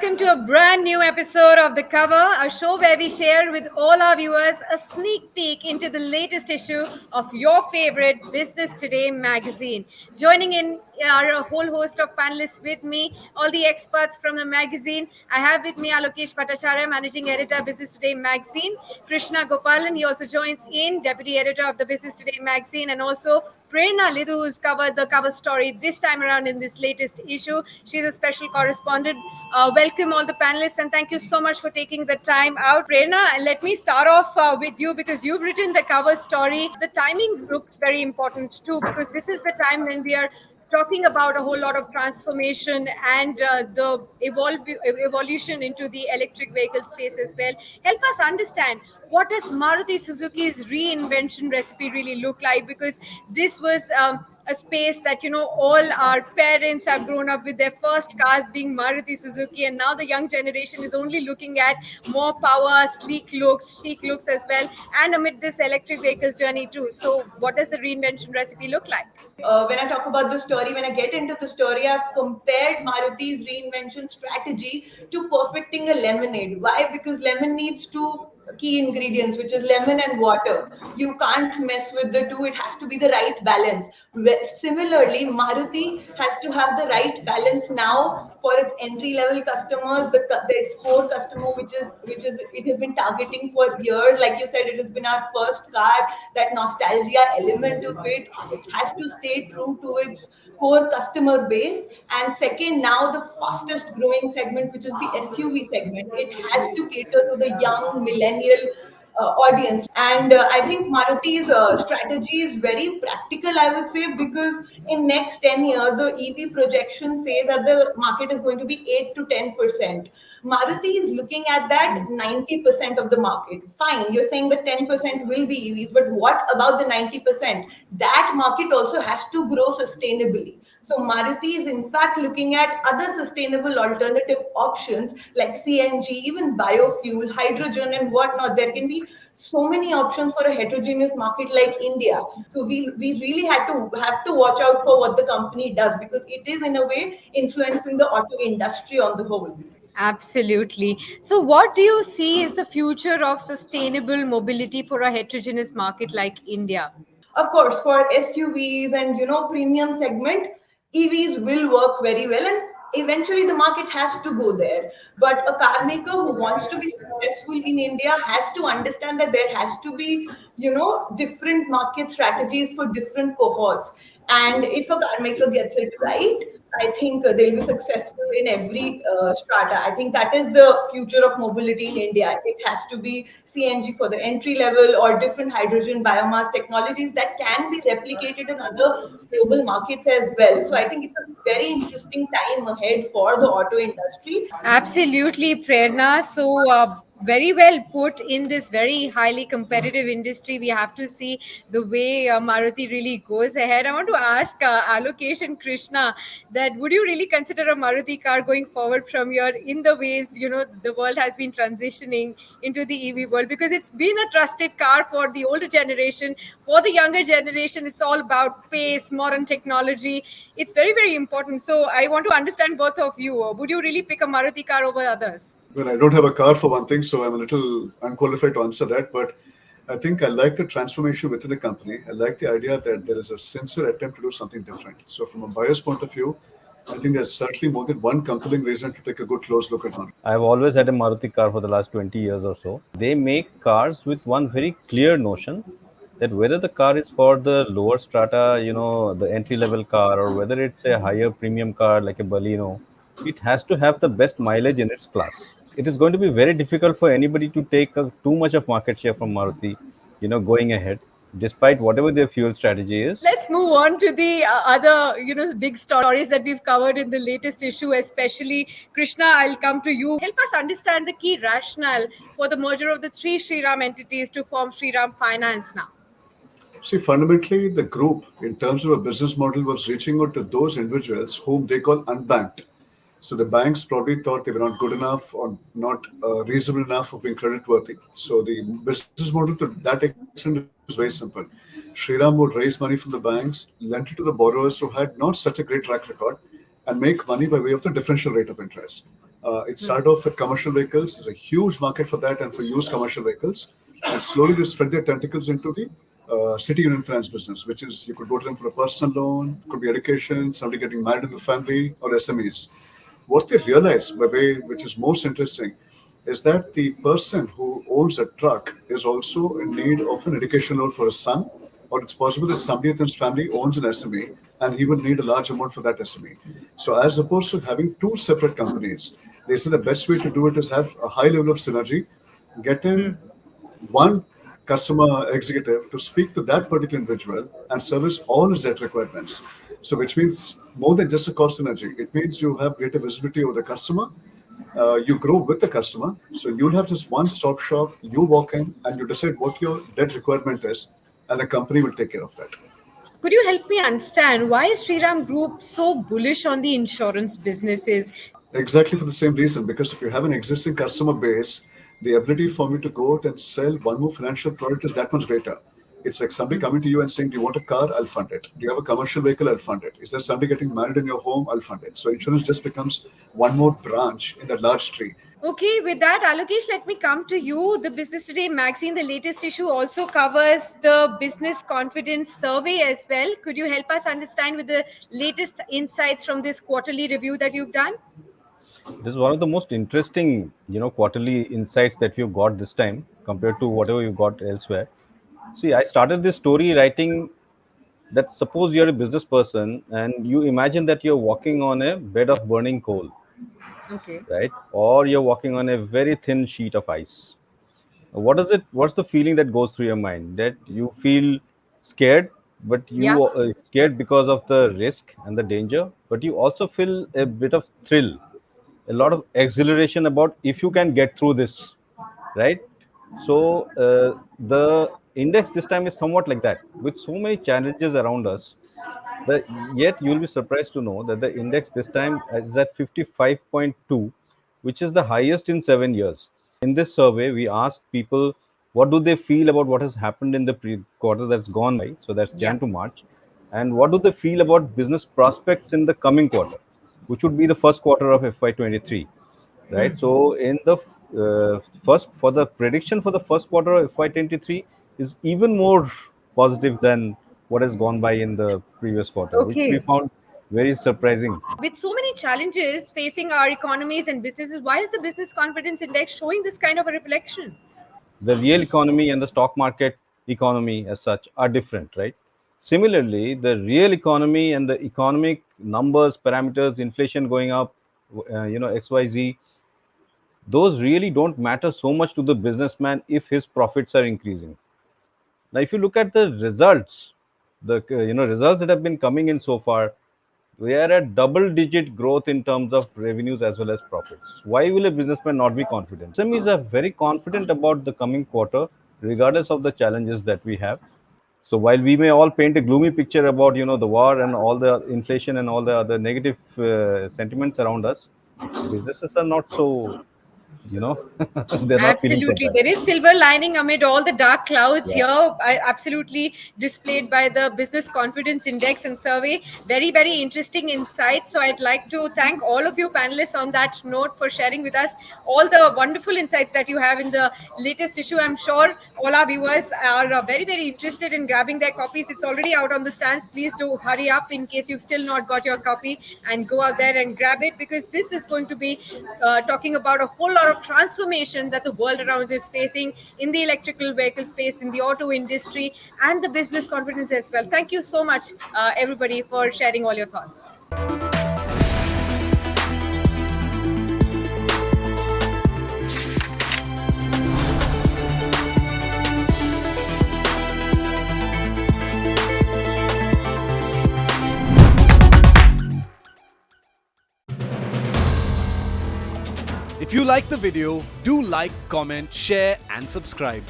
welcome to a brand new episode of The Cover, a show where we share with all our viewers a sneak peek into the latest issue of your favorite Business Today magazine. Joining in are a whole host of panelists with me, all the experts from the magazine. I have with me Alokesh Bhattacharyya, Managing Editor, Business Today magazine, Krishna Gopalan, he also joins in, Deputy Editor of the Business Today magazine, and also Prerna Lidhoo, who's covered the cover story this time around in this latest issue. She's a special correspondent. Welcome all the panelists and thank you so much for taking the time out. Prerna, let me start off with you because you've written the cover story. The timing looks very important too because this is the time when we are talking about a whole lot of transformation and the evolution into the electric vehicle space as well. Help us understand, what does Maruti Suzuki's reinvention recipe really look like? Because this was a space that, all our parents have grown up with their first cars being Maruti Suzuki, and now the young generation is only looking at more power, sleek looks, chic looks as well, and amid this electric vehicles journey too. So what does the reinvention recipe look like? When I talk about the story, when I get into the story, I've compared Maruti's reinvention strategy to perfecting a lemonade. Why? Because lemon needs two key ingredients, which is lemon and water. You can't mess with the two. It has to be the right balance. Similarly, Maruti has to have the right balance now for its entry level customers, the core customer, which is it has been targeting for years. Like you said, it has been our first car. That nostalgia element of it has to stay true to its core customer base. And second, now the fastest growing segment, which is the SUV segment, it has to cater to the young millennial audience. And I think Maruti's strategy is very practical, I would say, because in next 10 years, the EV projections say that the market is going to be 8 to 10%. Maruti is looking at that 90% of the market. Fine, you're saying that 10% will be EVs, but what about the 90%? That market also has to grow sustainably. So Maruti is in fact looking at other sustainable alternative options like CNG, even biofuel, hydrogen and whatnot. There can be so many options for a heterogeneous market like India. So we really have to watch out for what the company does, because it is in a way influencing the auto industry on the whole. Absolutely. So, what do you see is the future of sustainable mobility for a heterogeneous market like India? Of course, for SUVs and premium segment, EVs will work very well, and eventually the market has to go there. But a car maker who wants to be successful in India has to understand that there has to be different market strategies for different cohorts. And if a car maker gets it right, I think they'll be successful in every strata. I think that is the future of mobility in India. It has to be CNG for the entry level or different hydrogen biomass technologies that can be replicated in other global markets as well. So I think it's a very interesting time ahead for the auto industry. Absolutely, Prerna. So, very well put. In this very highly competitive industry, we have to see the way Maruti really goes ahead. I want to ask Alokesh and Krishna that would you really consider a Maruti car going forward from here in the ways the world has been transitioning into the EV world, because it's been a trusted car for the older generation. For the younger generation, it's all about pace, modern technology. It's very, very important. So I want to understand both of you. Would you really pick a Maruti car over others? Well, I don't have a car for one thing, so I'm a little unqualified to answer that. But I think I like the transformation within the company. I like the idea that there is a sincere attempt to do something different. So from a buyer's point of view, I think there's certainly more than one compelling reason to take a good close look at one. I've always had a Maruti car for the last 20 years or so. They make cars with one very clear notion that whether the car is for the lower strata, the entry level car, or whether it's a higher premium car like a Baleno, it has to have the best mileage in its class. It is going to be very difficult for anybody to take too much of market share from Maruti, going ahead, despite whatever their fuel strategy is. Let's move on to the other, big stories that we've covered in the latest issue, especially Krishna. I'll come to you. Help us understand the key rationale for the merger of the three Sriram entities to form Sriram Finance now. See, fundamentally, the group, in terms of a business model, was reaching out to those individuals whom they call unbanked. So the banks probably thought they were not good enough or not reasonable enough of being creditworthy. So the business model to that extent is very simple. Sriram would raise money from the banks, lend it to the borrowers who had not such a great track record, and make money by way of the differential rate of interest. It started off with commercial vehicles. There's a huge market for that and for used commercial vehicles. And slowly they spread their tentacles into the city union finance business, which is you could go to them for a personal loan, could be education, somebody getting married in the family, or SMEs. What they realize, by way which is most interesting, is that the person who owns a truck is also in need of an education loan for his son, or it's possible that somebody in his family owns an SME and he would need a large amount for that SME. So, as opposed to having two separate companies, they say the best way to do it is have a high level of synergy, get in one customer executive to speak to that particular individual and service all his debt requirements. So, which means more than just a cost synergy, it means you have greater visibility over the customer. You grow with the customer, so you'll have just one-stop shop. You walk in and you decide what your debt requirement is, and the company will take care of that. Could you help me understand why is Sriram Group so bullish on the insurance businesses? Exactly for the same reason, because if you have an existing customer base, the ability for me to go out and sell one more financial product is that much greater. It's like somebody coming to you and saying, do you want a car? I'll fund it. Do you have a commercial vehicle? I'll fund it. Is there somebody getting married in your home? I'll fund it. So insurance just becomes one more branch in that large tree. Okay, with that, Alokesh, let me come to you. The Business Today magazine, the latest issue, also covers the business confidence survey as well. Could you help us understand with the latest insights from this quarterly review that you've done? This is one of the most interesting, quarterly insights that you got this time compared to whatever you got elsewhere. See, I started this story writing that suppose you're a business person and you imagine that you're walking on a bed of burning coal, Okay. right? Or you're walking on a very thin sheet of ice. What is it? What's the feeling that goes through your mind? That you feel scared, but Yeah. you scared because of the risk and the danger, but you also feel a bit of thrill, a lot of exhilaration about if you can get through this, right? So the index this time is somewhat like that, with so many challenges around us. Yet you will be surprised to know that the index this time is at 55.2, which is the highest in 7 years. In this survey, we asked people what do they feel about what has happened in the quarter that's gone by, so that's Yeah. Jan to March, and what do they feel about business prospects in the coming quarter, which would be the first quarter of FY23, right? So in the first, for the prediction for the first quarter of FY23 is even more positive than what has gone by in the previous quarter, which we Okay. found very surprising. With so many challenges facing our economies and businesses, why is the business confidence index showing this kind of a reflection? The real economy and the stock market economy as such are different, right? Similarly, the real economy and the economic numbers, parameters, inflation going up, XYZ, those really don't matter so much to the businessman if his profits are increasing. Now, if you look at the results, the results that have been coming in so far, we are at double-digit growth in terms of revenues as well as profits. Why will a businessman not be confident? SMEs are very confident about the coming quarter, regardless of the challenges that we have. So while we may all paint a gloomy picture about the war and all the inflation and all the other negative sentiments around us, businesses are not so they're not feeling so Absolutely. bad. There is silver lining amid all the dark clouds Yeah. here, absolutely displayed by the Business Confidence Index and survey. Very, very interesting insights. So, I'd like to thank all of you panelists on that note for sharing with us all the wonderful insights that you have in the latest issue. I'm sure all our viewers are very, very interested in grabbing their copies. It's already out on the stands. Please do hurry up in case you've still not got your copy and go out there and grab it, because this is going to be talking about a whole lot of transformation that the world around us is facing in the electrical vehicle space, in the auto industry, and the business confidence as well. Thank you so much, everybody, for sharing all your thoughts. If you like the video, do like, comment, share and subscribe.